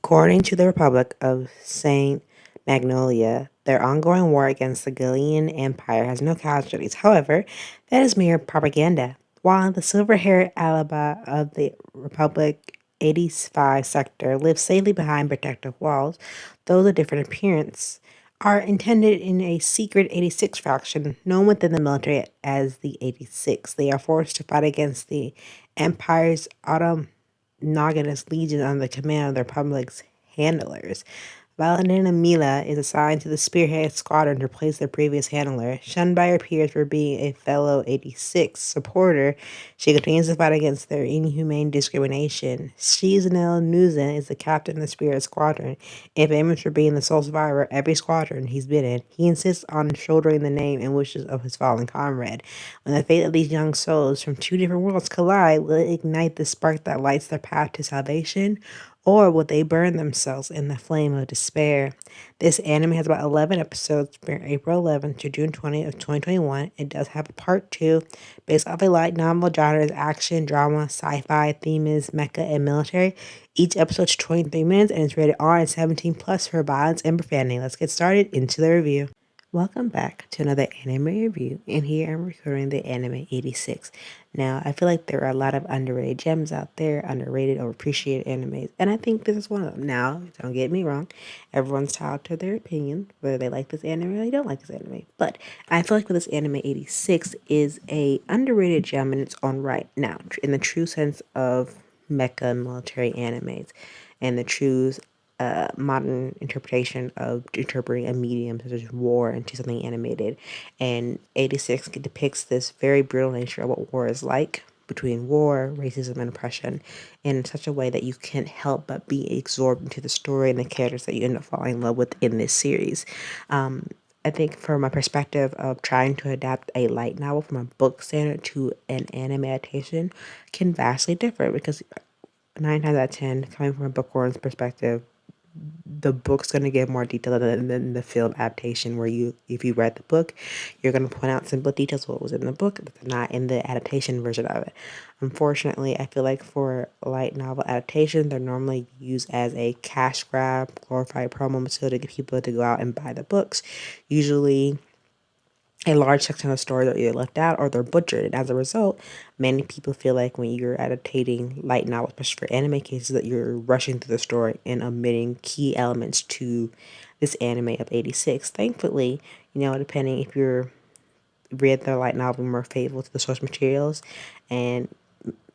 According to the Republic of San Magnolia, their ongoing war against the Giadian Empire has no casualties. However, that is mere propaganda. While the silver-haired Alba of the Republic 85 sector lives safely behind protective walls, those of different appearance are intended in a secret 86 faction known within the military as the 86. They are forced to fight against the Empire's autonomous legion under the command of the Republic's handlers. Vladilena Milizé is assigned to the Spearhead squadron to replace their previous handler. Shunned by her peers for being a fellow 86 supporter, she continues to fight against their inhumane discrimination. Shinei Nouzen is the captain of the Spirit Squadron, and famous for being the sole survivor of every squadron he's been in. He insists on shouldering the name and wishes of his fallen comrade. When the fate of these young souls from two different worlds collide, will it ignite the spark that lights their path to salvation? Or will they burn themselves in the flame of despair? This anime has about 11 episodes from April 11th to June 20th of 2021. It does have a part 2 based off a light novel. Genre is action, drama, sci-fi. Theme is mecha and military. Each episode is 23 minutes and is rated R and 17 plus for violence and profanity. Let's get started into the review. Welcome back to another anime review, and here I'm recording the anime 86. Now, I feel like there are a lot of underrated gems out there, underrated or appreciated animes, and I think this is one of them. Now, don't get me wrong, everyone's entitled to their opinion, whether they like this anime or they don't like this anime, but I feel like with this anime 86 is a underrated gem in its own right. Now, in the true sense of mecha military animes, and the true modern interpretation of interpreting a medium such as war into something animated. And 86 depicts this very brutal nature of what war is like between war, racism, and oppression in such a way that you can't help but be absorbed into the story and the characters that you end up falling in love with in this series. I think from a perspective of trying to adapt a light novel from a book standard to an anime adaptation can vastly differ because 9 times out of 10, coming from a bookworm's perspective, the book's going to get more detail than the film adaptation, where if you read the book, you're going to point out simple details of what was in the book that's not in the adaptation version of it. Unfortunately, I feel like for light novel adaptation, they're normally used as a cash grab, glorified promo material to get people to go out and buy the books. Usually, a large section of the story are either left out or they're butchered. And as a result, many people feel like when you're adapting light novels, especially for anime cases, that you're rushing through the story and omitting key elements to this anime of 86. Thankfully, depending if you're read the light novel more faithful to the source materials, and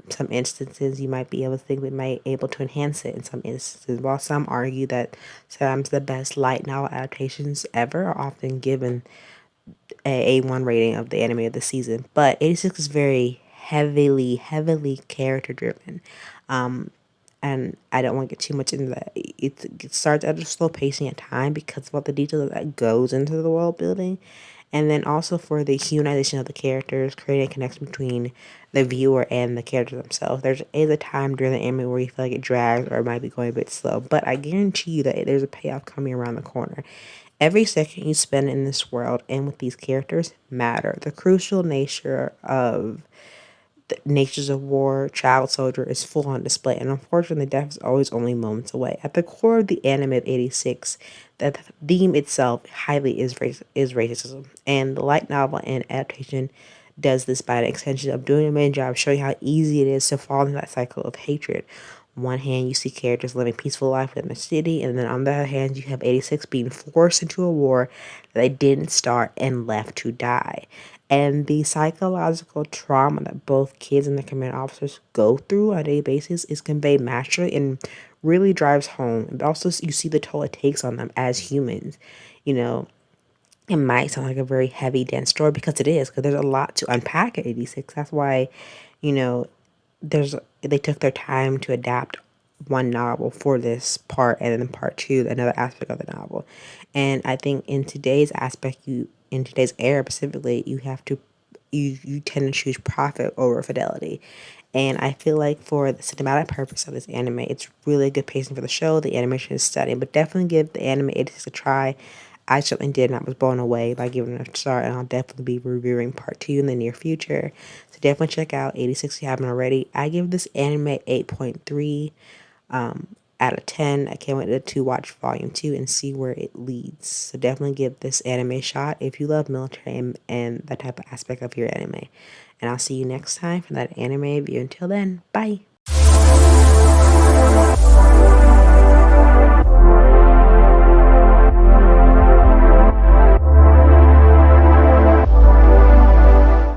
some instances you might be able to think we might able to enhance it in some instances. While some argue that sometimes the best light novel adaptations ever are often given a A1 rating of the anime of the season, but 86 is very heavily character driven. And I don't want to get too much into that. It starts at a slow pacing at time because of all the detail that goes into the world building. And then also for the humanization of the characters, creating a connection between the viewer and the characters themselves. There is a time during the anime where you feel like it drags or it might be going a bit slow, but I guarantee you that there's a payoff coming around the corner. Every second you spend in this world and with these characters matter. The crucial nature of the natures of war, child soldier is full on display, and unfortunately, death is always only moments away. At the core of the anime of 86, the theme itself highly is racism, and the light novel and adaptation does this by an extension of doing a main job, showing how easy it is to fall into that cycle of hatred. On one hand, you see characters living peaceful life within the city, and then on the other hand, you have 86 being forced into a war that they didn't start and left to die. And the psychological trauma that both kids and the command officers go through on a daily basis is conveyed masterfully and really drives home. And also, you see the toll it takes on them as humans. You know, it might sound like a very heavy, dense story because it is, because there's a lot to unpack at 86. That's why, you know, they took their time to adapt one novel for this part, and then part two, another aspect of the novel. And I think in today's aspect, in today's era specifically, you tend to choose profit over fidelity. And I feel like for the cinematic purpose of this anime, it's really good pacing for the show. The animation is stunning, but definitely give the anime 86 a try. I certainly did, and I was blown away by giving it a start, and I'll definitely be reviewing part 2 in the near future. So definitely check out 86 if you haven't already. I give this anime 8.3. out of 10. I can't wait to watch Volume 2 and see where it leads. So definitely give this anime a shot if you love military and that type of aspect of your anime. And I'll see you next time for that anime review. Until then, bye.